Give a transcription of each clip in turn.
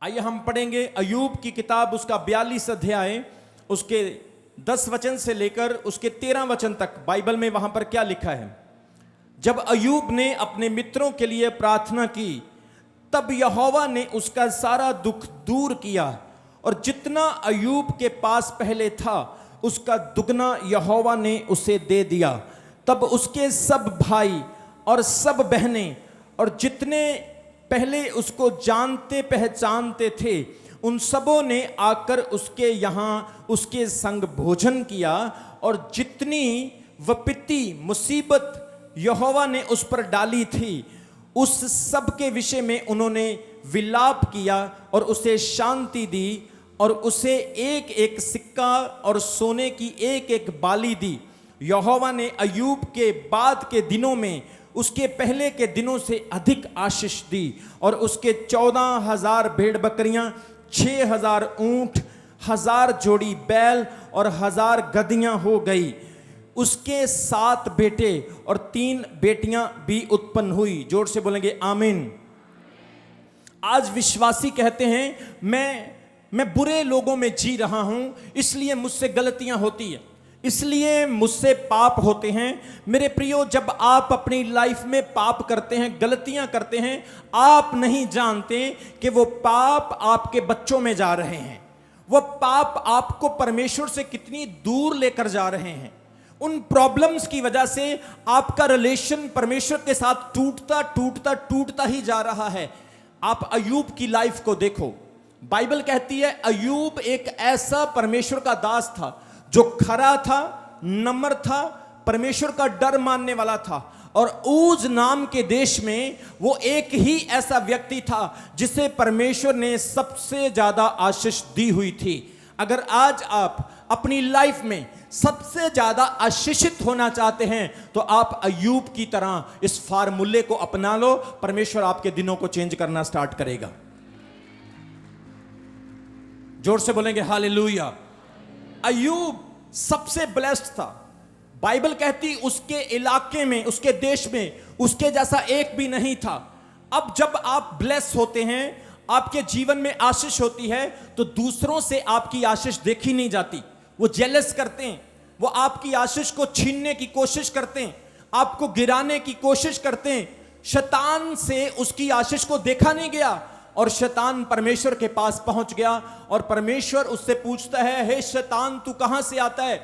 आइए हम पढ़ेंगे अय्यूब की किताब, उसका 42 अध्याय, उसके 10 वचन से लेकर उसके 13 वचन तक। बाइबल में वहां पर क्या लिखा है। जब अय्यूब ने अपने मित्रों के लिए प्रार्थना की, तब यहोवा ने उसका सारा दुख दूर किया, और जितना अय्यूब के पास पहले था उसका दुगना यहोवा ने उसे दे दिया। तब उसके सब भाई और सब बहनें और जितने पहले उसको जानते पहचानते थे, उन सबों ने आकर उसके यहाँ उसके संग भोजन किया, और जितनी विपत्ति मुसीबत यहोवा ने उस पर डाली थी, उस सब के विषय में उन्होंने विलाप किया और उसे शांति दी, और उसे एक एक सिक्का और सोने की एक एक बाली दी। यहोवा ने अय्यूब के बाद के दिनों में उसके पहले के दिनों से अधिक आशीष दी, और उसके 14,000 भेड़ बकरियां, 6,000 ऊंट, 1,000 जोड़ी बैल और 1,000 गदहियां हो गई। उसके 7 बेटे और 3 बेटियां भी उत्पन्न हुई। जोर से बोलेंगे आमीन। आज विश्वासी कहते हैं मैं बुरे लोगों में जी रहा हूं, इसलिए मुझसे गलतियां होती है, इसलिए मुझसे पाप होते हैं। मेरे प्रियो, जब आप अपनी लाइफ में पाप करते हैं, गलतियां करते हैं, आप नहीं जानते कि वो पाप आपके बच्चों में जा रहे हैं। वो पाप आपको परमेश्वर से कितनी दूर लेकर जा रहे हैं। उन प्रॉब्लम्स की वजह से आपका रिलेशन परमेश्वर के साथ टूटता टूटता टूटता ही जा रहा है। आप अय्यूब की लाइफ को देखो। बाइबल कहती है अय्यूब एक ऐसा परमेश्वर का दास था जो खरा था, नम्र था, परमेश्वर का डर मानने वाला था, और ऊज नाम के देश में वो एक ही ऐसा व्यक्ति था जिसे परमेश्वर ने सबसे ज्यादा आशीष दी हुई थी। अगर आज आप अपनी लाइफ में सबसे ज्यादा आशीषित होना चाहते हैं तो आप अय्यूब की तरह इस फार्मूले को अपना लो। परमेश्वर आपके दिनों को चेंज करना स्टार्ट करेगा। जोर से बोलेंगे हालेलुया। अय्यूब सबसे ब्लेस्ड था। बाइबल कहती उसके इलाके में, उसके देश में उसके जैसा एक भी नहीं था। अब जब आप ब्लेस होते हैं, आपके जीवन में आशीष होती है, तो दूसरों से आपकी आशीष देखी नहीं जाती। वो जेलस करते हैं, वो आपकी आशीष को छीनने की कोशिश करते हैं, आपको गिराने की कोशिश करते हैं। शैतान से उसकी आशीष को देखा नहीं गया, और शैतान परमेश्वर के पास पहुंच गया, और परमेश्वर उससे पूछता है, हे शैतान, तू कहां से आता है?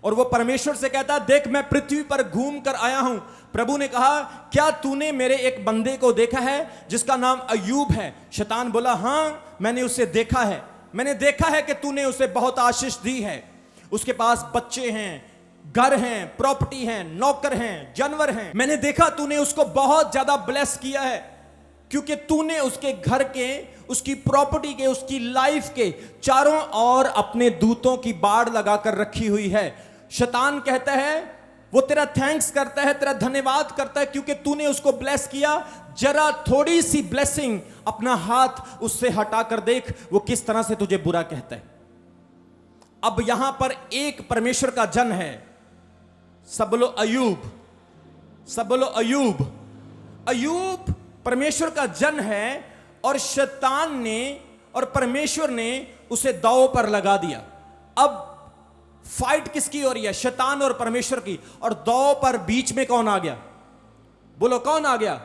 और वो परमेश्वर से कहता है, देख मैं पृथ्वी पर घूम कर आया हूं। प्रभु ने कहा, क्या तूने मेरे एक बंदे को देखा है जिसका नाम अय्यूब है? शैतान बोला, हां मैंने उसे देखा है, मैंने देखा है कि तूने उसे बहुत आशीष दी है। उसके पास बच्चे हैं, घर हैं, प्रॉपर्टी हैं, नौकर हैं, जानवर हैं। मैंने देखा तूने उसको बहुत ज्यादा ब्लेस किया है, क्योंकि तूने उसके घर के, उसकी प्रॉपर्टी के, उसकी लाइफ के चारों ओर अपने दूतों की बाड़ लगाकर रखी हुई है। शैतान कहता है, वो तेरा थैंक्स करता है, तेरा धन्यवाद करता है, क्योंकि तूने उसको ब्लेस किया। जरा थोड़ी सी ब्लेसिंग, अपना हाथ उससे हटाकर देख, वो किस तरह से तुझे बुरा कहता है। अब यहां पर एक परमेश्वर का जन है, सब बोलो अय्यूब, सब बोलो अय्यूब। अय्यूब परमेश्वर का जन है, और शैतान ने और परमेश्वर ने उसे दांव पर लगा दिया। अब फाइट किसकी हो रही है? शैतान और परमेश्वर की। और दांव पर बीच में कौन आ गया? बोलो कौन आ गया?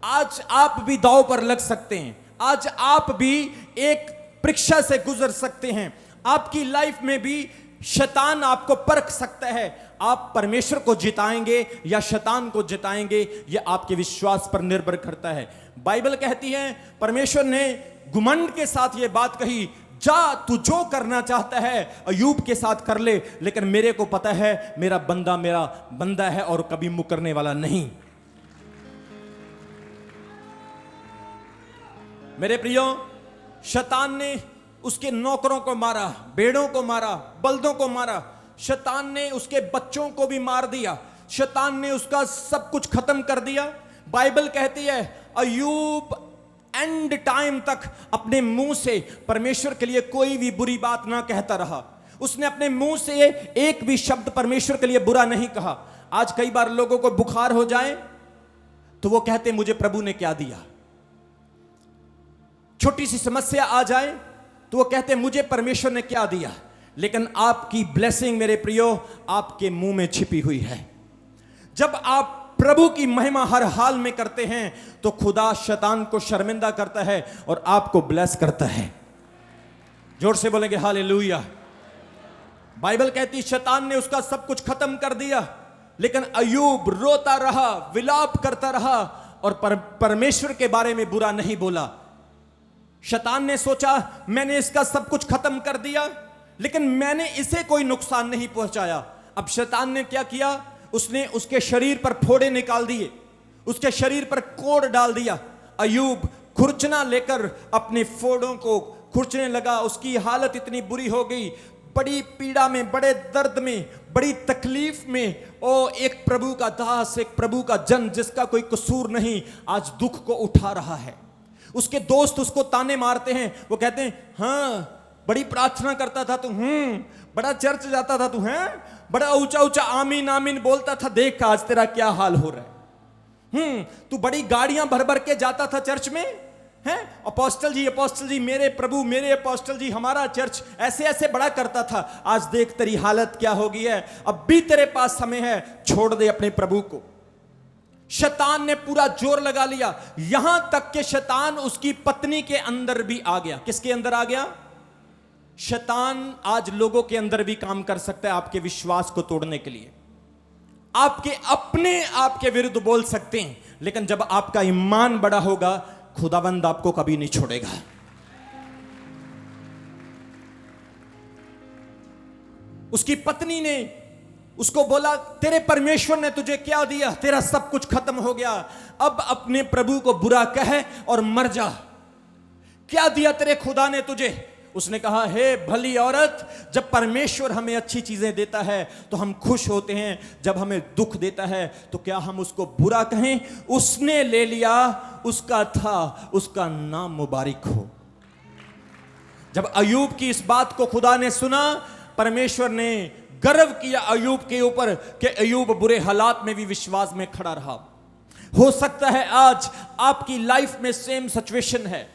आज आप भी दांव पर लग सकते हैं। आज आप भी एक परीक्षा से गुजर सकते हैं। आपकी लाइफ में भी शैतान आपको परख सकता है। आप परमेश्वर को जिताएंगे या शैतान को जिताएंगे, यह आपके विश्वास पर निर्भर करता है। बाइबल कहती है, परमेश्वर ने घुमंड के साथ यह बात कही, जा तू जो करना चाहता है अय्यूब के साथ कर ले, लेकिन मेरे को पता है मेरा बंदा है और कभी मुकरने वाला नहीं। मेरे प्रियो, शैतान ने उसके नौकरों को मारा, भेड़ों को मारा, बल्दों को मारा। शैतान ने उसके बच्चों को भी मार दिया। शैतान ने उसका सब कुछ खत्म कर दिया। बाइबल कहती है अय्यूब एंड टाइम तक अपने मुंह से परमेश्वर के लिए कोई भी बुरी बात ना कहता रहा। उसने अपने मुंह से एक भी शब्द परमेश्वर के लिए बुरा नहीं कहा। आज कई बार लोगों को बुखार हो जाए तो वो कहते मुझे प्रभु ने क्या दिया। छोटी सी समस्या आ जाए तो वो कहते हैं मुझे परमेश्वर ने क्या दिया, लेकिन आपकी ब्लेसिंग मेरे प्रियो आपके मुंह में छिपी हुई है। जब आप प्रभु की महिमा हर हाल में करते हैं तो खुदा शैतान को शर्मिंदा करता है और आपको ब्लेस करता है। जोर से बोलेंगे हालेलुया। बाइबल कहती शैतान ने उसका सब कुछ खत्म कर दिया, लेकिन अय्यूब रोता रहा, विलाप करता रहा और परमेश्वर के बारे में बुरा नहीं बोला। शैतान ने सोचा मैंने इसका सब कुछ खत्म कर दिया, लेकिन मैंने इसे कोई नुकसान नहीं पहुंचाया। अब शैतान ने क्या किया, उसने उसके शरीर पर फोड़े निकाल दिए, उसके शरीर पर कोड़ डाल दिया। अय्यूब खुरचना लेकर अपने फोड़ों को खुरचने लगा। उसकी हालत इतनी बुरी हो गई, बड़ी पीड़ा में, बड़े दर्द में, बड़ी तकलीफ में। ओ एक प्रभु का दास, एक प्रभु का जन जिसका कोई कसूर नहीं, आज दुख को उठा रहा है। उसके दोस्त उसको ताने मारते हैं, वो कहते हैं हाँ बड़ी प्रार्थना करता था तू, बड़ा चर्च जाता था तू, हैं बड़ा ऊंचा ऊंचा आमीन आमीन बोलता था, देख आज तेरा क्या हाल हो रहा है। तू बड़ी गाड़ियां भर भर के जाता था चर्च में, हैं अपोस्टल जी मेरे प्रभु, मेरे अपोस्टल जी, हमारा चर्च ऐसे ऐसे बड़ा करता था। आज देख तेरी हालत क्या हो गई है, अब भी तेरे पास समय है, छोड़ दे अपने प्रभु को। शैतान ने पूरा जोर लगा लिया, यहां तक कि शैतान उसकी पत्नी के अंदर भी आ गया। किसके अंदर आ गया? शैतान आज लोगों के अंदर भी काम कर सकता है आपके विश्वास को तोड़ने के लिए। आपके अपने आप के विरुद्ध बोल सकते हैं, लेकिन जब आपका ईमान बड़ा होगा खुदावंद आपको कभी नहीं छोड़ेगा। उसकी पत्नी ने उसको बोला तेरे परमेश्वर ने तुझे क्या दिया, तेरा सब कुछ खत्म हो गया, अब अपने प्रभु को बुरा कह और मर जा। क्या दिया तेरे खुदा ने तुझे? उसने कहा हे भली औरत, जब परमेश्वर हमें अच्छी चीजें देता है तो हम खुश होते हैं, जब हमें दुख देता है तो क्या हम उसको बुरा कहें? उसने ले लिया, उसका था, उसका नाम मुबारक हो। जब अय्यूब की इस बात को खुदा ने सुना, परमेश्वर ने गर्व किया अय्यूब के ऊपर कि अय्यूब बुरे हालात में भी विश्वास में खड़ा रहा। हो सकता है आज आपकी लाइफ में सेम सिचुएशन है,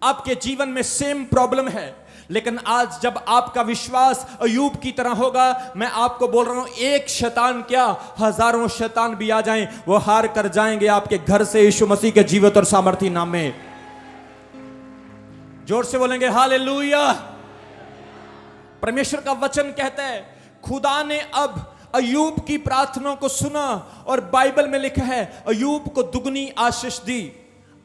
आपके जीवन में सेम प्रॉब्लम है, लेकिन आज जब आपका विश्वास अय्यूब की तरह होगा, मैं आपको बोल रहा हूं एक शैतान क्या हजारों शैतान भी आ जाएं, वो हार कर जाएंगे आपके घर से यीशु मसीह के जीवित और सामर्थी नाम में। जोर से बोलेंगे हालेलुया। परमेश्वर का वचन कहता है खुदा ने अब अय्यूब की प्रार्थना को सुना और बाइबल में लिखा है अय्यूब को दुगनी आशीष दी।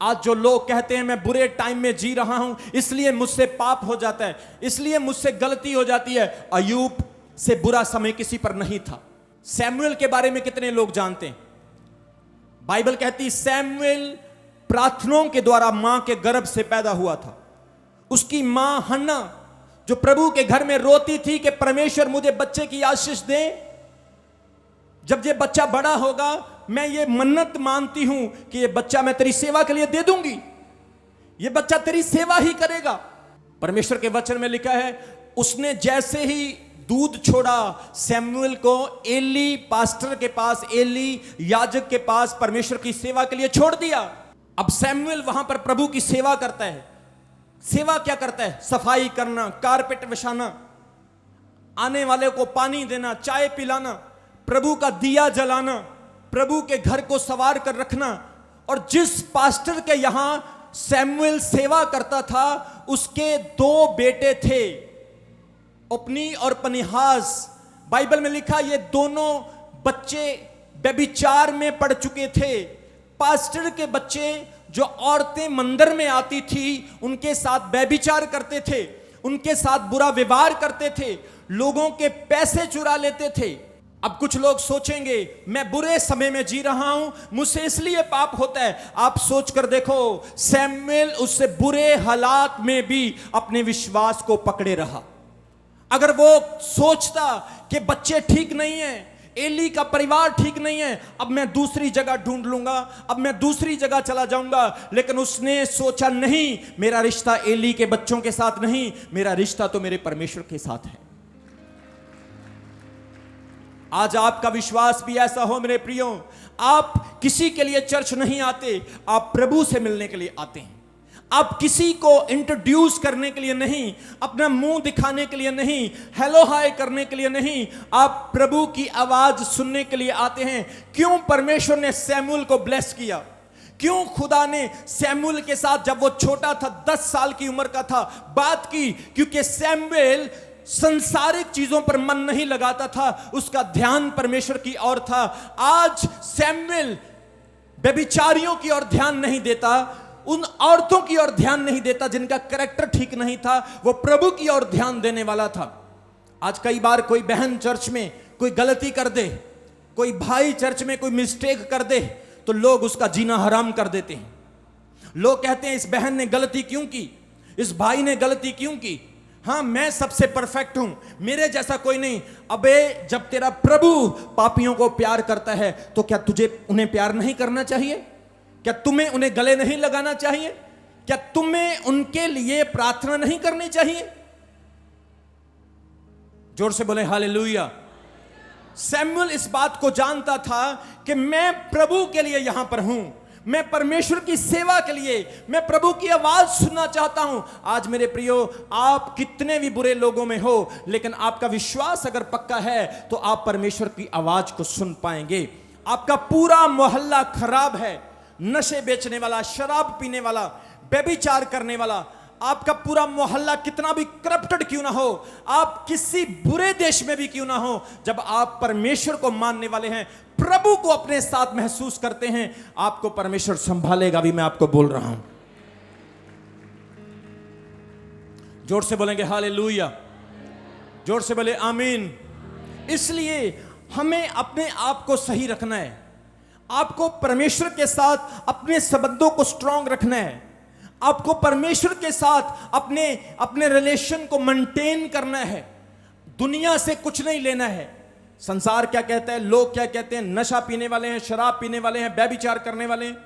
आज जो लोग कहते हैं मैं बुरे टाइम में जी रहा हूं, इसलिए मुझसे पाप हो जाता है, इसलिए मुझसे गलती हो जाती है, अय्यूब से बुरा समय किसी पर नहीं था। सैमुएल के बारे में कितने लोग जानते हैं? बाइबल कहती सैमुएल प्रार्थनाओं के द्वारा मां के गर्भ से पैदा हुआ था। उसकी मां हन्ना जो प्रभु के घर में रोती थी कि परमेश्वर मुझे बच्चे की आशीष दे, जब ये बच्चा बड़ा होगा मैं ये मन्नत मानती हूं कि ये बच्चा मैं तेरी सेवा के लिए दे दूंगी, ये बच्चा तेरी सेवा ही करेगा। परमेश्वर के वचन में लिखा है उसने जैसे ही दूध छोड़ा सैमुएल को एली पास्टर के पास, एली याजक के पास परमेश्वर की सेवा के लिए छोड़ दिया। अब सैमुएल वहां पर प्रभु की सेवा करता है। सेवा क्या करता है? सफाई करना, कारपेट बिछाना, आने वाले को पानी देना, चाय पिलाना, प्रभु का दिया जलाना, प्रभु के घर को सवार कर रखना। और जिस पास्टर के यहां सैमुएल सेवा करता था उसके दो बेटे थे, ओपनी और पनिहास। बाइबल में लिखा ये दोनों बच्चे व्यभिचार में पड़ चुके थे। पास्टर के बच्चे जो औरतें मंदिर में आती थी उनके साथ व्यभिचार करते थे, उनके साथ बुरा व्यवहार करते थे, लोगों के पैसे चुरा लेते थे। अब कुछ लोग सोचेंगे मैं बुरे समय में जी रहा हूं, मुझसे इसलिए पाप होता है। आप सोच कर देखो सैमुएल उससे बुरे हालात में भी अपने विश्वास को पकड़े रहा। अगर वो सोचता कि बच्चे ठीक नहीं हैं, एली का परिवार ठीक नहीं है, अब मैं दूसरी जगह ढूंढ लूंगा, अब मैं दूसरी जगह चला जाऊंगा, लेकिन उसने सोचा नहीं, मेरा रिश्ता एली के बच्चों के साथ नहीं, मेरा रिश्ता तो मेरे परमेश्वर के साथ है। आज आपका विश्वास भी ऐसा हो मेरे प्रियो, आप किसी के लिए चर्च नहीं आते, आप प्रभु से मिलने के लिए आते हैं। आप किसी को इंट्रोड्यूस करने के लिए नहीं, अपना मुंह दिखाने के लिए नहीं, हेलो हाय करने के लिए नहीं, आप प्रभु की आवाज सुनने के लिए आते हैं। क्यों परमेश्वर ने सैमुअल को ब्लेस किया? क्यों खुदा ने सैमुअल के साथ जब वो छोटा था, 10 साल की उम्र का था, बात की? क्योंकि सैमुअल संसारिक चीजों पर मन नहीं लगाता था, उसका ध्यान परमेश्वर की ओर था। आज सैमुअल व्यभिचारियों की ओर ध्यान नहीं देता, उन औरतों की ओर ध्यान नहीं देता जिनका कैरेक्टर ठीक नहीं था, वो प्रभु की ओर ध्यान देने वाला था। आज कई बार कोई बहन चर्च में कोई गलती कर दे, कोई भाई चर्च में कोई मिस्टेक कर दे, तो लोग उसका जीना हराम कर देते हैं। लोग कहते हैं इस बहन ने गलती क्यों की, इस भाई ने गलती क्यों की, हाँ मैं सबसे परफेक्ट हूं, मेरे जैसा कोई नहीं। अबे जब तेरा प्रभु पापियों को प्यार करता है तो क्या तुझे उन्हें प्यार नहीं करना चाहिए? क्या तुम्हें उन्हें गले नहीं लगाना चाहिए? क्या तुम्हें उनके लिए प्रार्थना नहीं करनी चाहिए? जोर से बोले हालेलुया। सैमुअल इस बात को जानता था कि मैं प्रभु के लिए यहां पर हूं, मैं परमेश्वर की सेवा के लिए, मैं प्रभु की आवाज सुनना चाहता हूं। आज मेरे प्रियो, आप कितने भी बुरे लोगों में हो, लेकिन आपका विश्वास अगर पक्का है तो आप परमेश्वर की आवाज को सुन पाएंगे। आपका पूरा मोहल्ला खराब है, नशे बेचने वाला, शराब पीने वाला, व्यभिचार करने वाला, आपका पूरा मोहल्ला कितना भी करप्टेड क्यों ना हो, आप किसी बुरे देश में भी क्यों ना हो, जब आप परमेश्वर को मानने वाले हैं, प्रभु को अपने साथ महसूस करते हैं, आपको परमेश्वर संभालेगा भी। मैं आपको बोल रहा हूं, जोर से बोलेंगे हालेलुया, जोर से बोले आमीन। इसलिए हमें अपने आप को सही रखना है, आपको परमेश्वर के साथ अपने संबंधों को स्ट्रांग रखना है, आपको परमेश्वर के साथ अपने अपने रिलेशन को मेंटेन करना है। दुनिया से कुछ नहीं लेना है। संसार क्या कहता है, लोग क्या कहते हैं, नशा पीने वाले हैं, शराब पीने वाले हैं, व्यभिचार करने वाले हैं,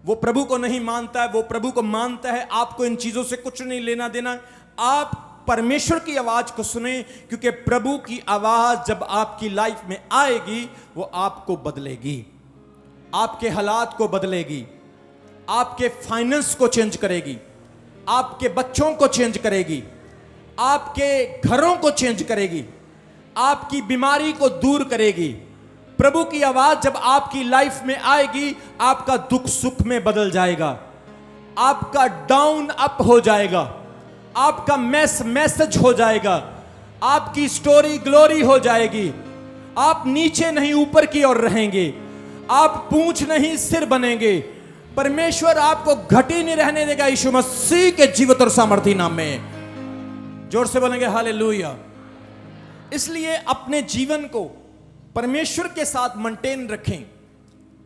वो प्रभु को नहीं मानता है, वो प्रभु को मानता है। आपको इन चीजों से कुछ नहीं लेना देना। आप परमेश्वर की आवाज को सुने, क्योंकि प्रभु की आवाज जब आपकी लाइफ में आएगी वो आपको बदलेगी, आपके हालात को बदलेगी, आपके फाइनेंस को चेंज करेगी, आपके बच्चों को चेंज करेगी, आपके घरों को चेंज करेगी, आपकी बीमारी को दूर करेगी। प्रभु की आवाज जब आपकी लाइफ में आएगी, आपका दुख सुख में बदल जाएगा, आपका डाउन अप हो जाएगा, आपका मैसेज हो जाएगा, आपकी स्टोरी ग्लोरी हो जाएगी। आप नीचे नहीं ऊपर की ओर रहेंगे, आप पूंछ नहीं सिर बनेंगे। परमेश्वर आपको घटी नहीं रहने देगा, यीशु मसीह के जीवित और सामर्थी नाम में। जोर से बोलेंगे हालेलुया। इसलिए अपने जीवन को परमेश्वर के साथ मेंटेन रखें।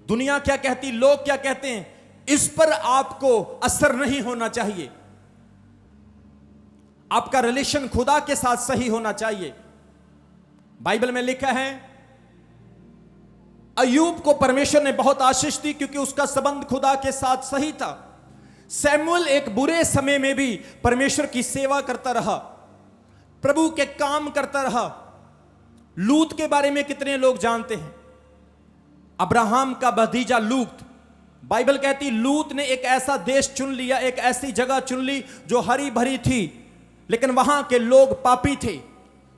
दुनिया क्या कहती, लोग क्या कहते हैं, इस पर आपको असर नहीं होना चाहिए। आपका रिलेशन खुदा के साथ सही होना चाहिए। बाइबल में लिखा है अय्यूब को परमेश्वर ने बहुत आशीष दी क्योंकि उसका संबंध खुदा के साथ सही था। सैमुअल एक बुरे समय में भी परमेश्वर की सेवा करता रहा, प्रभु के काम करता रहा। लूत के बारे में कितने लोग जानते हैं? अब्राहम का भतीजा लूत। बाइबल कहती लूत ने एक ऐसा देश चुन लिया, एक ऐसी जगह चुन ली जो हरी भरी थी, लेकिन वहां के लोग पापी थे।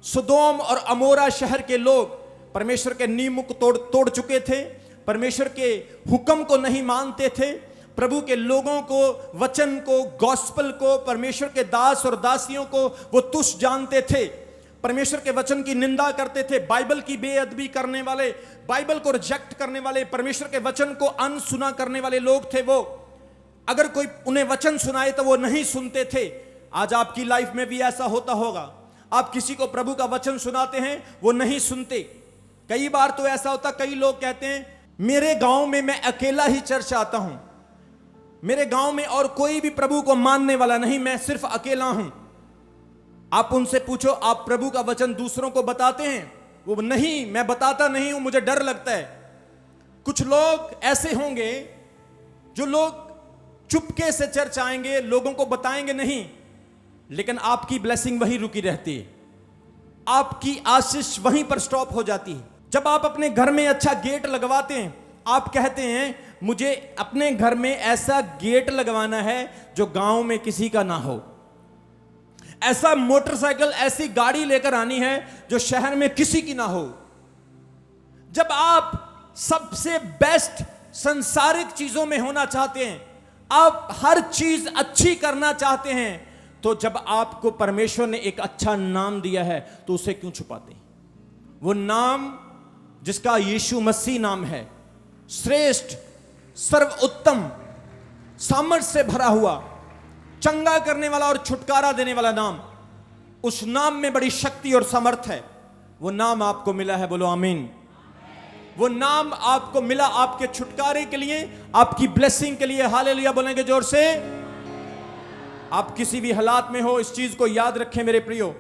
सुदोम और अमोरा शहर के लोग परमेश्वर के नियम को तोड़ चुके थे, परमेश्वर के हुक्म को नहीं मानते थे, प्रभु के लोगों को, वचन को, गॉस्पल को, परमेश्वर के दास और दासियों को वो तुच्छ जानते थे, परमेश्वर के वचन की निंदा करते थे। बाइबल की बेअदबी करने वाले, बाइबल को रिजेक्ट करने वाले, परमेश्वर के वचन को अनसुना करने वाले लोग थे वो। अगर कोई उन्हें वचन सुनाए तो वो नहीं सुनते थे। आज आपकी लाइफ में भी ऐसा होता होगा, आप किसी को प्रभु का वचन सुनाते हैं, वो नहीं सुनते। कई बार तो ऐसा होता, कई लोग कहते हैं मेरे गांव में मैं अकेला ही चर्च आता हूं, मेरे गांव में और कोई भी प्रभु को मानने वाला नहीं, मैं सिर्फ अकेला हूं। आप उनसे पूछो, आप प्रभु का वचन दूसरों को बताते हैं? वो नहीं, मैं बताता नहीं हूं, मुझे डर लगता है। कुछ लोग ऐसे होंगे जो लोग चुपके से चर्च आएंगे, लोगों को बताएंगे नहीं, लेकिन आपकी ब्लेसिंग वहीं रुकी रहती है, आपकी आशीष वहीं पर स्टॉप हो जाती है। जब आप अपने घर में अच्छा गेट लगवाते हैं, आप कहते हैं मुझे अपने घर में ऐसा गेट लगवाना है जो गांव में किसी का ना हो, ऐसा मोटरसाइकिल, ऐसी गाड़ी लेकर आनी है जो शहर में किसी की ना हो। जब आप सबसे बेस्ट संसारिक चीजों में होना चाहते हैं, आप हर चीज अच्छी करना चाहते हैं, तो जब आपको परमेश्वर ने एक अच्छा नाम दिया है तो उसे क्यों छुपाते? वो नाम जिसका यीशु मसीह नाम है, श्रेष्ठ, सर्वोत्तम, सामर्थ से भरा हुआ, चंगा करने वाला और छुटकारा देने वाला नाम, उस नाम में बड़ी शक्ति और समर्थ है। वो नाम आपको मिला है, बोलो आमीन। वो नाम आपको मिला आपके छुटकारे के लिए, आपकी ब्लेसिंग के लिए। हालेलुया बोलेंगे जोर से। आप किसी भी हालात में हो, इस चीज को याद रखें मेरे प्रियो,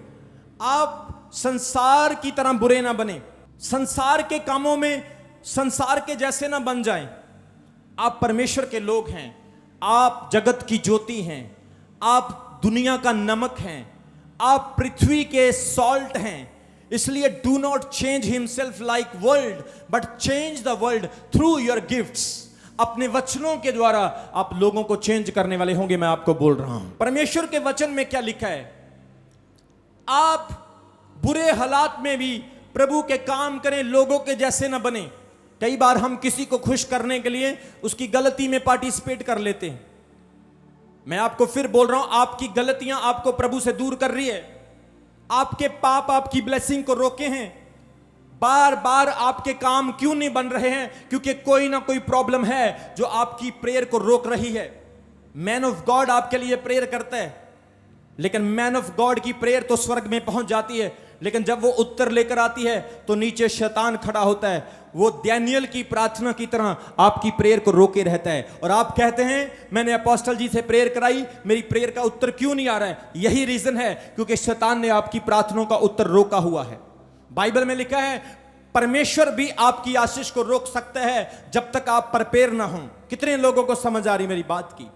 आप संसार की तरह बुरे ना बने, संसार के कामों में संसार के जैसे ना बन जाएं। आप परमेश्वर के लोग हैं, आप जगत की ज्योति हैं, आप दुनिया का नमक हैं, आप पृथ्वी के सॉल्ट हैं। इसलिए do not change himself like world but change the world through your gifts. अपने वचनों के द्वारा आप लोगों को चेंज करने वाले होंगे, मैं आपको बोल रहा हूं। परमेश्वर के वचन में क्या लिखा है? आप बुरे हालात में भी प्रभु के काम करें, लोगों के जैसे ना बने। कई बार हम किसी को खुश करने के लिए उसकी गलती में पार्टिसिपेट कर लेते हैं। मैं आपको फिर बोल रहा हूं, आपकी गलतियां आपको प्रभु से दूर कर रही है। आपके पाप आपकी ब्लेसिंग को रोके हैं। बार बार आपके काम क्यों नहीं बन रहे हैं? क्योंकि कोई ना कोई प्रॉब्लम है जो आपकी प्रेयर को रोक रही है। मैन ऑफ गॉड आपके लिए प्रेयर करता है, लेकिन मैन ऑफ गॉड की प्रेयर तो स्वर्ग में पहुंच जाती है, लेकिन जब वो उत्तर लेकर आती है तो नीचे शैतान खड़ा होता है। वो दानियेल की प्रार्थना की तरह आपकी प्रेयर को रोके रहता है। और आप कहते हैं मैंने अपोस्टल जी से प्रेयर कराई, मेरी प्रेयर का उत्तर क्यों नहीं आ रहा है? यही रीजन है, क्योंकि शैतान ने आपकी प्रार्थनाओं का उत्तर रोका हुआ है। बाइबल में लिखा है परमेश्वर भी आपकी आशीष को रोक सकता है जब तक आप प्रिपेयर ना हो। कितने लोगों को समझ आ रही मेरी बात की?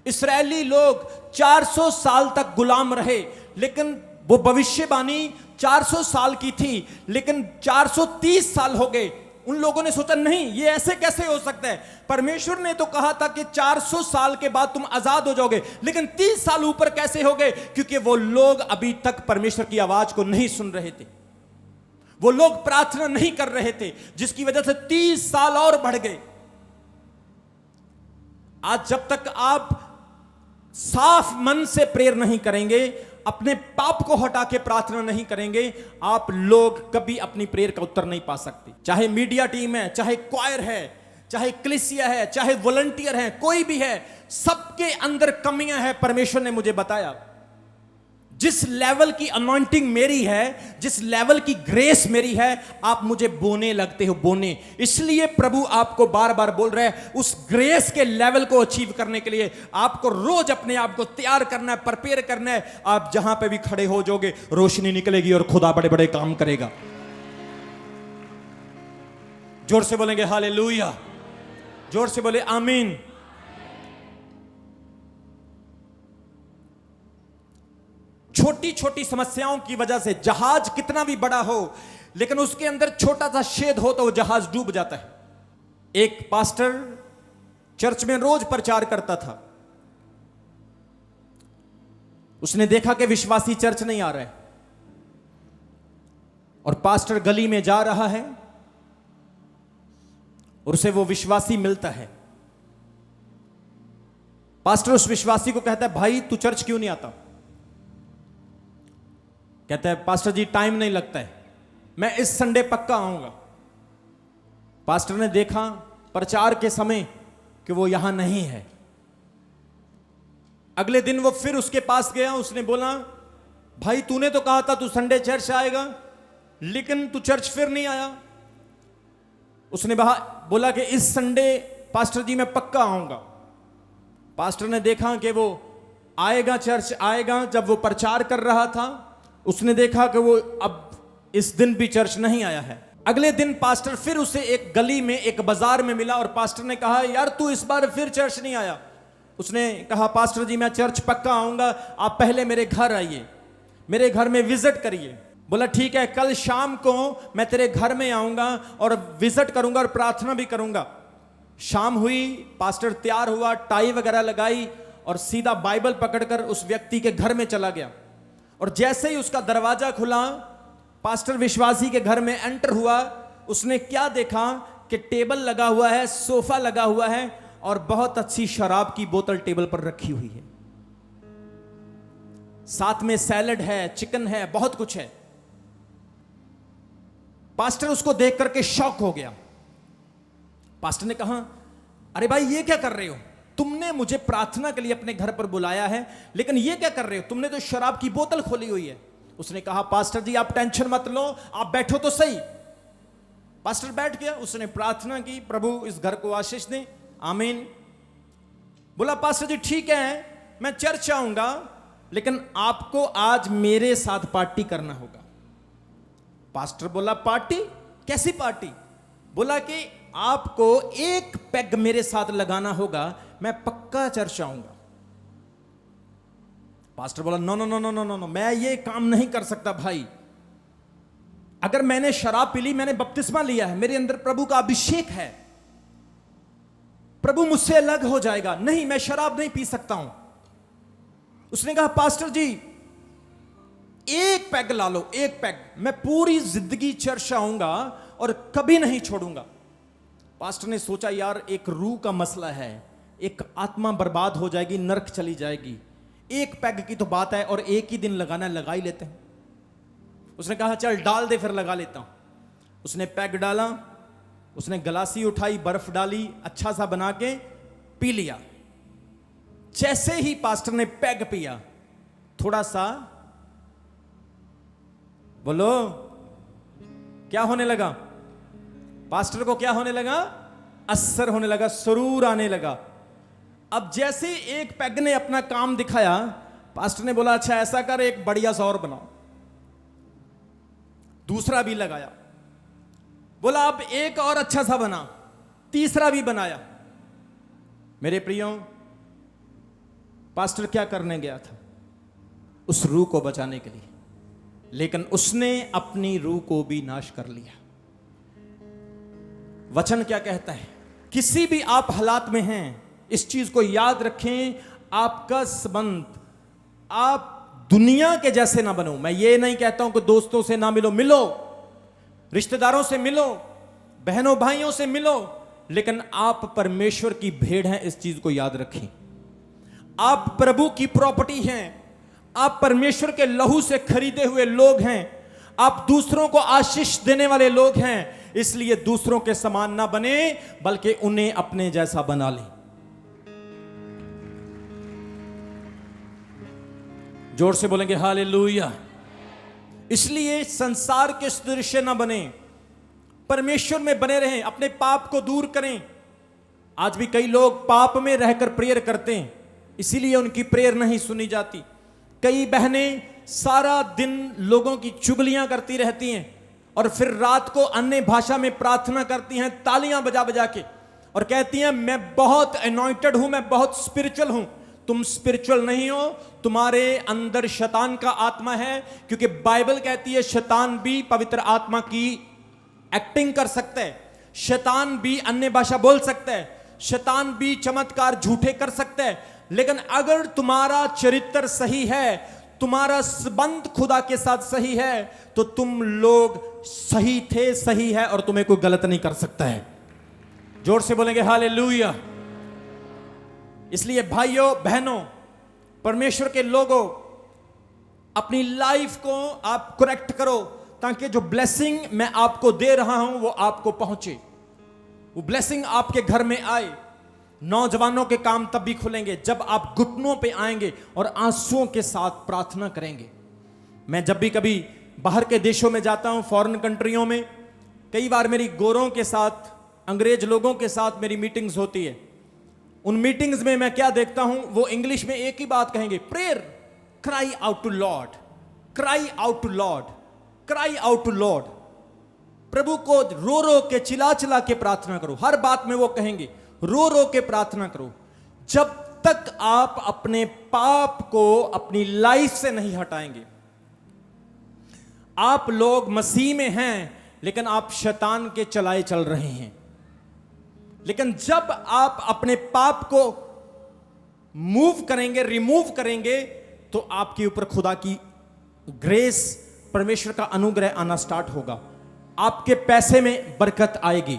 इस्राएली लोग 400 साल तक गुलाम रहे, लेकिन वो भविष्यवाणी 400 साल की थी, लेकिन 430 साल हो गए। उन लोगों ने सोचा नहीं, ये ऐसे कैसे हो सकता है? परमेश्वर ने तो कहा था कि 400 साल के बाद तुम आजाद हो जाओगे, लेकिन 30 साल ऊपर कैसे हो गए? क्योंकि वो लोग अभी तक परमेश्वर की आवाज को नहीं सुन रहे थे, वो लोग प्रार्थना नहीं कर रहे थे, जिसकी वजह से 30 साल और बढ़ गए। आज जब तक आप साफ मन से प्रेयर नहीं करेंगे, अपने पाप को हटा के प्रार्थना नहीं करेंगे, आप लोग कभी अपनी प्रेयर का उत्तर नहीं पा सकते। चाहे मीडिया टीम है, चाहे क्वायर है, चाहे क्लिसिया है, चाहे वॉलंटियर है, कोई भी है, सबके अंदर कमियां हैं। परमेश्वर ने मुझे बताया जिस लेवल की अनॉइंटिंग मेरी है, जिस लेवल की ग्रेस मेरी है, आप मुझे बोने लगते हो, बोने। इसलिए प्रभु आपको बार बार बोल रहे हैं उस ग्रेस के लेवल को अचीव करने के लिए आपको रोज अपने आप को तैयार करना है, प्रिपेयर करना है। आप जहां पे भी खड़े हो जाओगे, रोशनी निकलेगी और खुदा बड़े बड़े काम करेगा। जोर से बोलेंगे हालेलुया, जोर से बोले आमीन। छोटी छोटी समस्याओं की वजह से जहाज कितना भी बड़ा हो, लेकिन उसके अंदर छोटा सा छेद हो तो वो जहाज डूब जाता है। एक पास्टर चर्च में रोज प्रचार करता था। उसने देखा कि विश्वासी चर्च नहीं आ रहा है, और पास्टर गली में जा रहा है और उसे वो विश्वासी मिलता है। पास्टर उस विश्वासी को कहता है, भाई तू चर्च क्यों नहीं आता? कहता है, पास्टर जी टाइम नहीं लगता है, मैं इस संडे पक्का आऊंगा। पास्टर ने देखा प्रचार के समय कि वो यहां नहीं है। अगले दिन वो फिर उसके पास गया। उसने बोला, भाई तूने तो कहा था तू संडे चर्च आएगा, लेकिन तू चर्च फिर नहीं आया। उसने बोला कि इस संडे पास्टर जी मैं पक्का आऊंगा। पास्टर ने देखा कि वो आएगा, चर्च आएगा। जब वो प्रचार कर रहा था, उसने देखा कि वो अब इस दिन भी चर्च नहीं आया है। अगले दिन पास्टर फिर उसे एक गली में, एक बाजार में मिला, और पास्टर ने कहा, यार तू इस बार फिर चर्च नहीं आया। उसने कहा, पास्टर जी मैं चर्च पक्का आऊंगा, आप पहले मेरे घर आइए, मेरे घर में विजिट करिए। बोला ठीक है, कल शाम को मैं तेरे घर में आऊंगा और विजिट करूंगा और प्रार्थना भी करूंगा। शाम हुई, पास्टर तैयार हुआ, टाई वगैरह लगाई और सीधा बाइबल पकड़कर उस व्यक्ति के घर में चला गया। और जैसे ही उसका दरवाजा खुला, पास्टर विश्वासी के घर में एंटर हुआ, उसने क्या देखा कि टेबल लगा हुआ है, सोफा लगा हुआ है और बहुत अच्छी शराब की बोतल टेबल पर रखी हुई है, साथ में सैलड है, चिकन है, बहुत कुछ है। पास्टर उसको देख करके शॉक हो गया। पास्टर ने कहा, अरे भाई ये क्या कर रहे हो, तुमने मुझे प्रार्थना के लिए अपने घर पर बुलाया है, लेकिन ये क्या कर रहे हो, तुमने तो शराब की बोतल खोली हुई है। उसने कहा, पास्टर जी आप टेंशन मत लो, आप बैठो तो सही। पास्टर बैठ गया, उसने प्रार्थना की, प्रभु इस घर को आशीष दे, आमीन। बोला, पास्टर जी ठीक है, मैं चर्च आऊंगा, लेकिन आपको आज मेरे साथ पार्टी करना होगा। पास्टर बोला, पार्टी? कैसी पार्टी? बोला कि आपको एक पेग मेरे साथ लगाना होगा, मैं पक्का चर्च आऊंगा। पास्टर बोला, no no no no no no no, मैं ये काम नहीं कर सकता भाई। अगर मैंने शराब पी ली, मैंने बपतिस्मा लिया है, मेरे अंदर प्रभु का अभिषेक है, प्रभु मुझसे अलग हो जाएगा, नहीं मैं शराब नहीं पी सकता हूं। उसने कहा, पास्टर जी एक पैग ला लो, एक पैग, मैं पूरी जिंदगी चर्च आऊंगा और कभी नहीं छोड़ूंगा। पास्टर ने सोचा, यार एक रूह का मसला है, एक आत्मा बर्बाद हो जाएगी, नरक चली जाएगी, एक पैग की तो बात है और एक ही दिन लगाना, लगा ही लेते हैं। उसने कहा, चल डाल दे, फिर लगा लेता हूं। उसने पैग डाला, उसने गलासी उठाई, बर्फ डाली, अच्छा सा बना के पी लिया। जैसे ही पास्टर ने पैग पिया, थोड़ा सा, बोलो क्या होने लगा? पास्टर को क्या होने लगा? असर होने लगा, सुरूर आने लगा। अब जैसे एक पैग ने अपना काम दिखाया, पास्टर ने बोला, अच्छा ऐसा कर, एक बढ़िया सा और बनाओ। दूसरा भी लगाया, बोला अब एक और अच्छा सा बना, तीसरा भी बनाया। मेरे प्रियो, पास्टर क्या करने गया था? उस रूह को बचाने के लिए, लेकिन उसने अपनी रूह को भी नाश कर लिया। वचन क्या कहता है? किसी भी आप हालात में हैं, इस चीज को याद रखें, आपका संबंध, आप दुनिया के जैसे ना बनो। मैं ये नहीं कहता हूं कि दोस्तों से ना मिलो, मिलो, रिश्तेदारों से मिलो, बहनों भाइयों से मिलो, लेकिन आप परमेश्वर की भेड़ हैं, इस चीज को याद रखें। आप प्रभु की प्रॉपर्टी हैं, आप परमेश्वर के लहू से खरीदे हुए लोग हैं, आप दूसरों को आशीष देने वाले लोग हैं। इसलिए दूसरों के समान ना बने, बल्कि उन्हें अपने जैसा बना लें। जोर से बोलेंगे हालेलुया। इसलिए संसार के सदृश ना बने, परमेश्वर में बने रहें, अपने पाप को दूर करें। आज भी कई लोग पाप में रहकर प्रेयर करते हैं, इसीलिए उनकी प्रेयर नहीं सुनी जाती। कई बहनें सारा दिन लोगों की चुगलियां करती रहती हैं और फिर रात को अन्य भाषा में प्रार्थना करती हैं, तालियां बजा बजा के, और कहती हैं मैं बहुत अनॉइंटेड हूं, मैं बहुत स्पिरिचुअल हूं। तुम स्पिरिचुअल नहीं हो, तुम्हारे अंदर शैतान का आत्मा है, क्योंकि बाइबल कहती है शैतान भी पवित्र आत्मा की एक्टिंग कर सकता है, शैतान भी अन्य भाषा बोल सकता है, शैतान भी चमत्कार झूठे कर सकता है। लेकिन अगर तुम्हारा चरित्र सही है, तुम्हारा संबंध खुदा के साथ सही है, तो तुम लोग सही थे, सही है, और तुम्हें कोई गलत नहीं कर सकता है। जोर से बोलेंगे हालेलुया। इसलिए भाइयों बहनों, परमेश्वर के लोगों, अपनी लाइफ को आप करेक्ट करो, ताकि जो ब्लेसिंग मैं आपको दे रहा हूं वो आपको पहुंचे, वो ब्लेसिंग आपके घर में आए। नौजवानों के काम तब भी खुलेंगे जब आप घुटनों पे आएंगे और आंसुओं के साथ प्रार्थना करेंगे। मैं जब भी कभी बाहर के देशों में जाता हूं, फॉरेन कंट्रियों में, कई बार मेरी गोरों के साथ, अंग्रेज लोगों के साथ मेरी मीटिंग्स होती है। उन मीटिंग्स में मैं क्या देखता हूं, वो इंग्लिश में एक ही बात कहेंगे, prayer, cry out to lord, cry out to lord, cry out to lord. प्रभु को रो रो के, चिल्ला चिल्ला के प्रार्थना करो। हर बात में वो कहेंगे रो रो के प्रार्थना करो। जब तक आप अपने पाप को अपनी लाइफ से नहीं हटाएंगे, आप लोग मसीह में हैं लेकिन आप शैतान के चलाए चल रहे हैं। लेकिन जब आप अपने पाप को मूव करेंगे, रिमूव करेंगे, तो आपके ऊपर खुदा की ग्रेस, परमेश्वर का अनुग्रह आना स्टार्ट होगा। आपके पैसे में बरकत आएगी,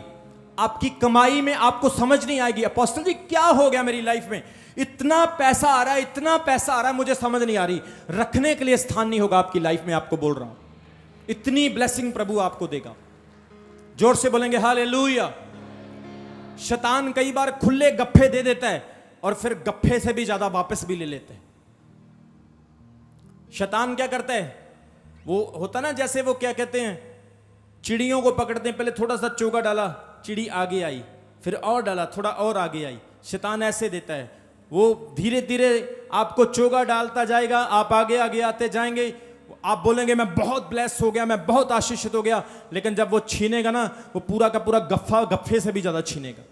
आपकी कमाई में आपको समझ नहीं आएगी, अपोस्टल जी क्या हो गया मेरी लाइफ में, इतना पैसा आ रहा है, इतना पैसा आ रहा है, मुझे समझ नहीं आ रही। रखने के लिए स्थान नहीं होगा आपकी लाइफ में, आपको बोल रहा हूं। इतनी ब्लेसिंग प्रभु आपको देगा। जोर से बोलेंगे हालेलुया। शैतान कई बार खुले गप्फे दे देता है और फिर गप्फे से भी ज्यादा वापस भी ले लेते हैं। शैतान क्या करता है, वो होता ना जैसे वो क्या कहते हैं, चिड़ियों को पकड़ते हैं, पहले थोड़ा सा चोगा डाला, चिड़ी आगे आई, फिर और डाला, थोड़ा और आगे आई। शैतान ऐसे देता है, वो धीरे धीरे आपको चोगा डालता जाएगा, आप आगे आगे आते जाएंगे, आप बोलेंगे मैं बहुत ब्लेस हो गया, मैं बहुत आशीषित हो गया, लेकिन जब वो छीनेगा ना, वो पूरा का पूरा गफ्फा गफ्फे से भी ज्यादा छीनेगा।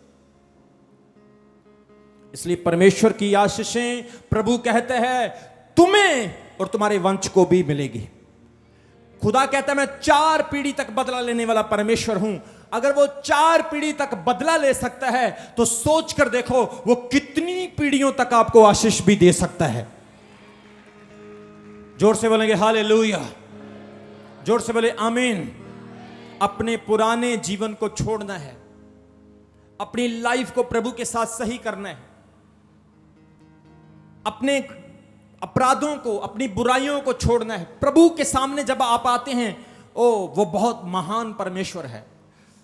इसलिए परमेश्वर की आशीषें प्रभु कहते हैं तुम्हें और तुम्हारे वंश को भी मिलेगी। खुदा कहता है मैं 4 पीढ़ी तक बदला लेने वाला परमेश्वर हूं। अगर वो 4 पीढ़ी तक बदला ले सकता है तो सोच कर देखो वो कितनी पीढ़ियों तक आपको आशीष भी दे सकता है। जोर से बोलेंगे हालेलुया, जोर से बोले आमीन। अपने पुराने जीवन को छोड़ना है, अपनी लाइफ को प्रभु के साथ सही करना है, अपने अपराधों को, अपनी बुराइयों को छोड़ना है। प्रभु के सामने जब आप आते हैं, ओ वो बहुत महान परमेश्वर है,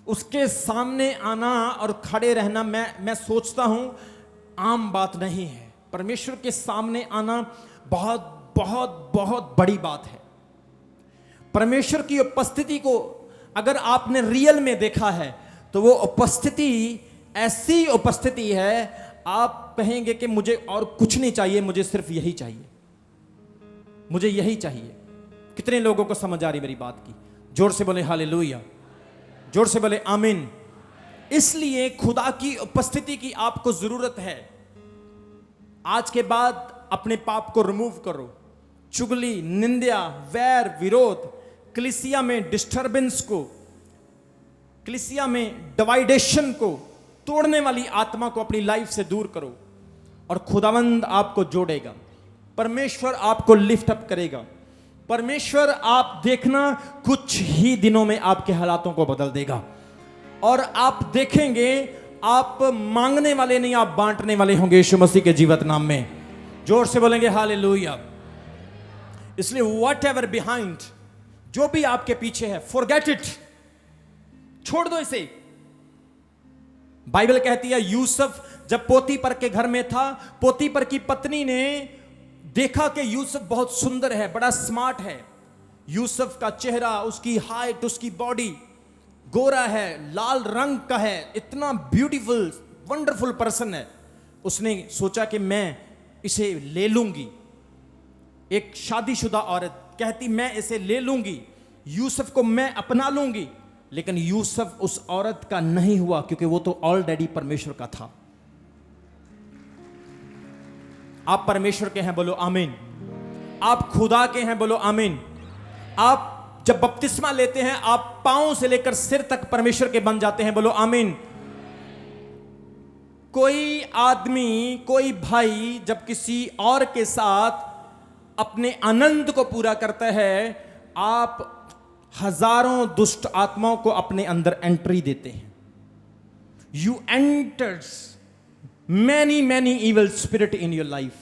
उसके सामने आना और खड़े रहना मैं सोचता हूं आम बात नहीं है। परमेश्वर के सामने आना बहुत बहुत बहुत बड़ी बात है। परमेश्वर की उपस्थिति को अगर आपने रियल में देखा है तो वो उपस्थिति ऐसी उपस्थिति है, आप कहेंगे कि मुझे और कुछ नहीं चाहिए, मुझे सिर्फ यही चाहिए, मुझे यही चाहिए। कितने लोगों को समझ आ रही मेरी बात की? जोर से बोले हालेलुया, जोर से बोले आमीन। इसलिए खुदा की उपस्थिति की आपको जरूरत है। आज के बाद अपने पाप को रिमूव करो। चुगली, निंदा, वैर, विरोध, कलीसिया में डिस्टर्बेंस को, कलीसिया में डिवाइडेशन को, तोड़ने वाली आत्मा को अपनी लाइफ से दूर करो और खुदावंद आपको जोड़ेगा। परमेश्वर आपको लिफ्ट अप करेगा। परमेश्वर आप देखना कुछ ही दिनों में आपके हालातों को बदल देगा और आप देखेंगे आप मांगने वाले नहीं, आप बांटने वाले होंगे यीशु मसीह के जीवित नाम में। जोर से बोलेंगे हालेलुया। इसलिए व्हाट एवर बिहाइंड, जो भी आपके पीछे है, फॉरगेट इट, छोड़ दो इसे। बाइबल कहती है यूसुफ जब पोतीपर के घर में था, पोतीपर की पत्नी ने देखा कि यूसुफ बहुत सुंदर है, बड़ा स्मार्ट है। यूसुफ का चेहरा, उसकी हाइट, उसकी बॉडी, गोरा है, लाल रंग का है, इतना ब्यूटीफुल वंडरफुल पर्सन है। उसने सोचा कि मैं इसे ले लूंगी। एक शादीशुदा औरत कहती मैं इसे ले लूंगी, यूसुफ को मैं अपना लूंगी। लेकिन यूसुफ उस औरत का नहीं हुआ क्योंकि वो तो ऑलरेडी परमेश्वर का था। आप परमेश्वर के हैं, बोलो आमीन। आप खुदा के हैं, बोलो आमीन। आप जब बपतिस्मा लेते हैं, आप पांव से लेकर सिर तक परमेश्वर के बन जाते हैं, बोलो आमीन। कोई आदमी, कोई भाई जब किसी और के साथ अपने आनंद को पूरा करता है, आप हजारों दुष्ट आत्माओं को अपने अंदर एंट्री देते हैं। You enters many many evil spirit in your life.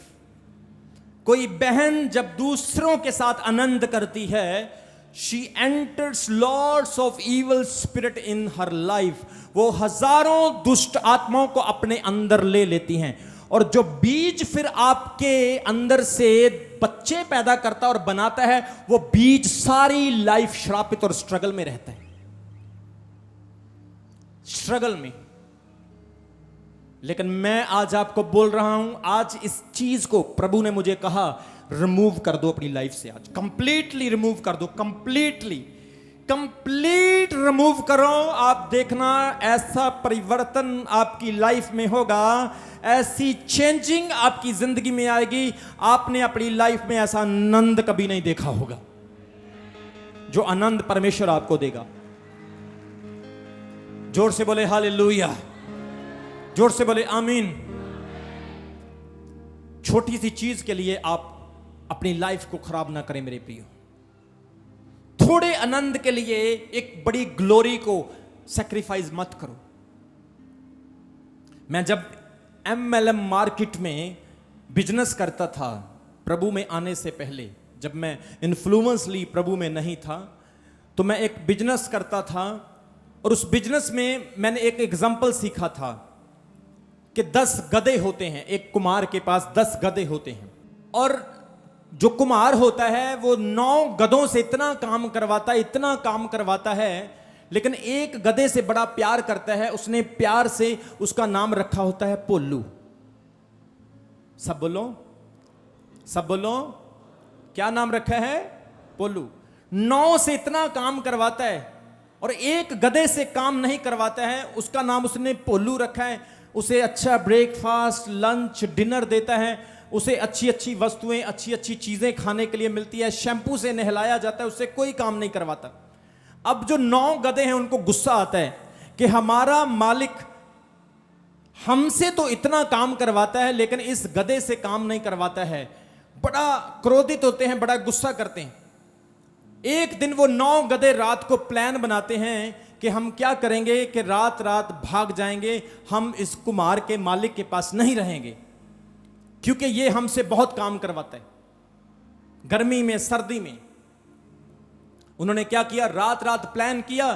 कोई बहन जब दूसरों के साथ आनंद करती है, she enters lords of evil spirit in her life. वो हजारों दुष्ट आत्माओं को अपने अंदर ले लेती हैं और जो बीज फिर आपके अंदर से बच्चे पैदा करता और बनाता है, वो बीज सारी लाइफ श्रापित और स्ट्रगल में रहता है, स्ट्रगल में। लेकिन मैं आज आपको बोल रहा हूं, आज इस चीज को प्रभु ने मुझे कहा रिमूव कर दो अपनी लाइफ से। आज कंप्लीटली रिमूव कर दो, कंप्लीट रिमूव करो। आप देखना ऐसा परिवर्तन आपकी लाइफ में होगा, ऐसी चेंजिंग आपकी जिंदगी में आएगी, आपने अपनी लाइफ में ऐसा आनंद कभी नहीं देखा होगा जो आनंद परमेश्वर आपको देगा। जोर से बोले हालेलुया। जोर से बोले आमीन। छोटी सी चीज के लिए आप अपनी लाइफ को खराब ना करें मेरे प्रियो। थोड़े आनंद के लिए एक बड़ी ग्लोरी को सैक्रिफाइस मत करो। मैं जब MLM मार्केट में बिजनेस करता था प्रभु में आने से पहले, जब मैं इन्फ्लुएंस ली प्रभु में नहीं था, तो मैं एक बिजनेस करता था और उस बिजनेस में मैंने एक एग्जाम्पल सीखा था कि 10 गधे होते हैं। एक कुम्हार के पास 10 गधे होते हैं और जो कुम्हार होता है वो 9 गधों से इतना काम करवाता है, लेकिन एक गधे से बड़ा प्यार करता है। उसने प्यार से उसका नाम रखा होता है पोल्लू। सब बोलो क्या नाम रखा है? पोल्लू। 9 से इतना काम करवाता है और एक गधे से काम नहीं करवाता है, उसका नाम उसने पोल्लू रखा है। उसे अच्छा ब्रेकफास्ट, लंच, डिनर देता है, उसे अच्छी अच्छी वस्तुएं, अच्छी अच्छी चीजें खाने के लिए मिलती है, शैम्पू से नहलाया जाता है, उससे कोई काम नहीं करवाता। अब जो 9 गधे हैं उनको गुस्सा आता है कि हमारा मालिक हमसे तो इतना काम करवाता है लेकिन इस गधे से काम नहीं करवाता है। बड़ा क्रोधित होते हैं, बड़ा गुस्सा करते हैं। एक दिन वो 9 गधे रात को प्लान बनाते हैं कि हम क्या करेंगे कि रात रात भाग जाएंगे, हम इस कुम्हार के मालिक के पास नहीं रहेंगे क्योंकि ये हमसे बहुत काम करवाता है। गर्मी में, सर्दी में उन्होंने क्या किया, रात रात प्लान किया,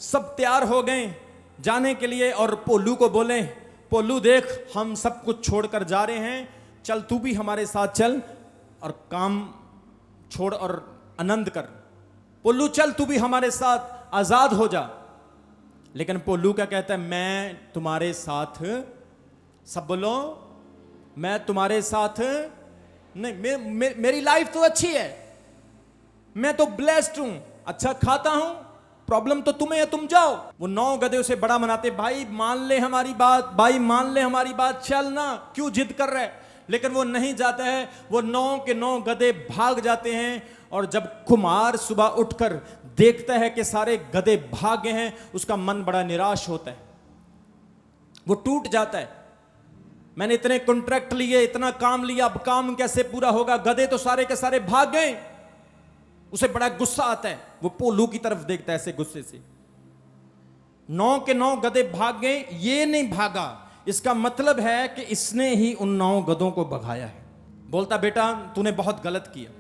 सब तैयार हो गए जाने के लिए और पोल्लू को बोले, पोल्लू देख हम सब कुछ छोड़कर जा रहे हैं, चल तू भी हमारे साथ चल और काम छोड़ और आनंद कर। पोल्लू चल तू भी हमारे साथ आजाद हो जा। लेकिन पोल्लू क्या कहता है, मैं तुम्हारे साथ, सब बोलो, मैं तुम्हारे साथ नहीं, मेरी लाइफ तो अच्छी है, मैं तो ब्लेस्ड हूं, अच्छा खाता हूं, प्रॉब्लम तो तुम्हें है, तुम जाओ। वो 9 गधे उसे बड़ा मनाते, भाई मान ले हमारी बात, भाई मान ले हमारी बात, चल ना, क्यों जिद कर रहे। लेकिन वो नहीं जाता है। वो 9 के 9 गधे भाग जाते हैं और जब कुम्हार सुबह उठकर देखता है कि सारे गधे भाग गए हैं, उसका मन बड़ा निराश होता है, वो टूट जाता है। मैंने इतने कॉन्ट्रैक्ट लिए, इतना काम लिया, अब काम कैसे पूरा होगा, गधे तो सारे के सारे भाग गए। उसे बड़ा गुस्सा आता है, वो पोल्लू की तरफ देखता है ऐसे गुस्से से। 9 के 9 गधे भाग गए, ये नहीं भागा, इसका मतलब है कि इसने ही उन 9 गधों को भगाया है। बोलता बेटा तूने बहुत गलत किया,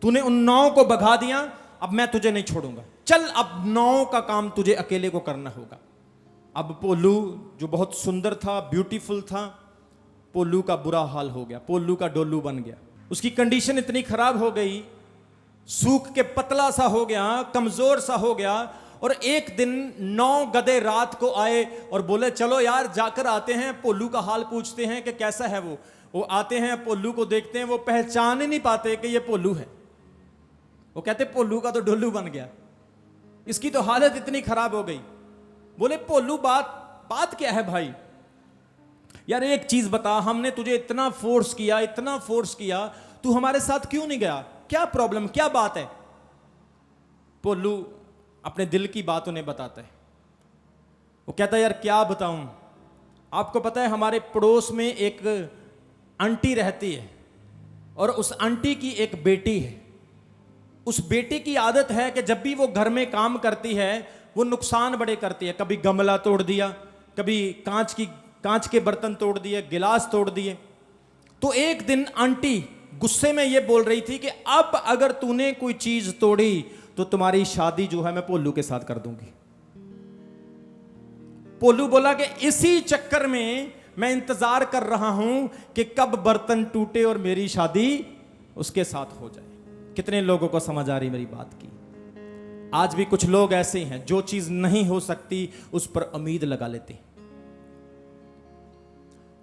तूने उन 9 को भगा दिया, अब मैं तुझे नहीं छोड़ूंगा, चल अब 9 का काम तुझे अकेले को करना होगा। अब पोल्लू जो बहुत सुंदर था, ब्यूटीफुल था, पोल्लू का बुरा हाल हो गया, पोल्लू का डोलू बन गया। उसकी कंडीशन इतनी खराब हो गई, सूख के पतला सा हो गया, कमजोर सा हो गया। और एक दिन 9 गधे रात को आए और बोले चलो यार जाकर आते हैं, पोल्लू का हाल पूछते हैं कि कैसा है वो आते हैं, पोल्लू को देखते हैं, वो पहचान ही नहीं पाते कि ये पोल्लू है। वो कहते पोल्लू का तो डोलू बन गया, इसकी तो हालत इतनी खराब हो गई। बोले पोल्लू बात क्या है भाई, यार एक चीज बता, हमने तुझे इतना फोर्स किया, तू हमारे साथ क्यों नहीं गया, क्या प्रॉब्लम, क्या बात है। पोल्लू अपने दिल की बात उन्हें बताता है। वो कहता है यार क्या बताऊं, आपको पता है हमारे पड़ोस में एक आंटी रहती है और उस आंटी की एक बेटी है। उस बेटी की आदत है कि जब भी वो घर में काम करती है वो नुकसान बड़े करती है, कभी गमला तोड़ दिया, कभी कांच के बर्तन तोड़ दिए, गिलास तोड़ दिए। तो एक दिन आंटी गुस्से में ये बोल रही थी कि अब अगर तूने कोई चीज तोड़ी तो तुम्हारी शादी जो है मैं पोल्लू के साथ कर दूंगी। पोल्लू बोला कि इसी चक्कर में मैं इंतजार कर रहा हूं कि कब बर्तन टूटे और मेरी शादी उसके साथ हो जाए। कितने लोगों को समझ आ रही मेरी बात की? आज भी कुछ लोग ऐसे हैं जो चीज नहीं हो सकती उस पर उम्मीद लगा लेते हैं,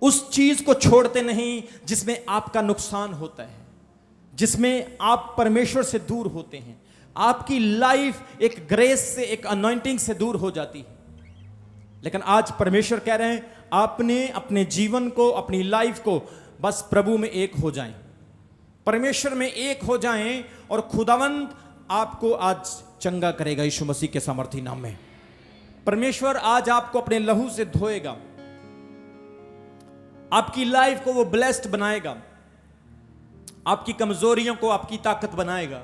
उस चीज को छोड़ते नहीं जिसमें आपका नुकसान होता है, जिसमें आप परमेश्वर से दूर होते हैं। आपकी लाइफ एक ग्रेस से, एक अनॉइंटिंग से दूर हो जाती है। लेकिन आज परमेश्वर कह रहे हैं आपने अपने जीवन को, अपनी लाइफ को बस प्रभु में एक हो जाएं, परमेश्वर में एक हो जाएं और खुदावंद आपको आज चंगा करेगा यीशु मसीह के सामर्थी नाम में। परमेश्वर आज आपको अपने लहू से धोएगा, आपकी लाइफ को वो ब्लेस्ड बनाएगा, आपकी कमजोरियों को आपकी ताकत बनाएगा।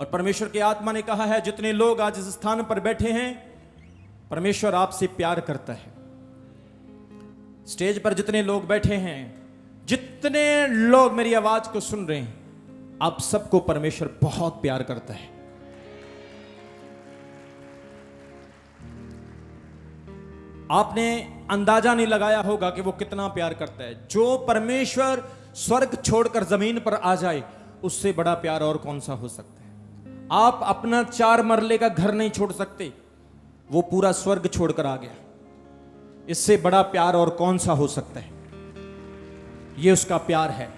और परमेश्वर की आत्मा ने कहा है, जितने लोग आज इस स्थान पर बैठे हैं, परमेश्वर आपसे प्यार करता है। स्टेज पर जितने लोग बैठे हैं, जितने लोग मेरी आवाज को सुन रहे हैं, आप सबको परमेश्वर बहुत प्यार करता है। आपने अंदाजा नहीं लगाया होगा कि वो कितना प्यार करता है। जो परमेश्वर स्वर्ग छोड़कर जमीन पर आ जाए, उससे बड़ा प्यार और कौन सा हो सकता है। आप अपना 4 मरले का घर नहीं छोड़ सकते, वो पूरा स्वर्ग छोड़कर आ गया। इससे बड़ा प्यार और कौन सा हो सकता है। ये उसका प्यार है।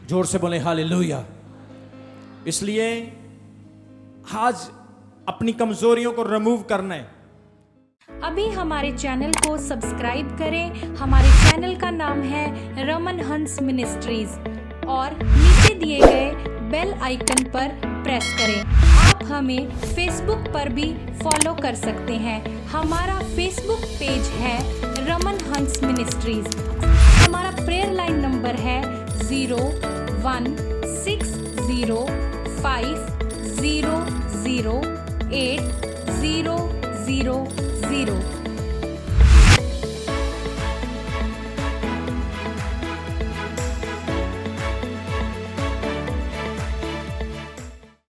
जोर से बोले हालेलुया। इसलिए आज अपनी कमजोरियों को रिमूव करना है। अभी हमारे चैनल को सब्सक्राइब करें। हमारे चैनल का नाम है रमन हंस मिनिस्ट्रीज और नीचे दिए गए बेल आइकन पर प्रेस करें। आप हमें फेसबुक पर भी फॉलो कर सकते हैं। हमारा फेसबुक पेज है रमन हंस मिनिस्ट्रीज। हमारा प्रेयर लाइन नंबर है 0160500800।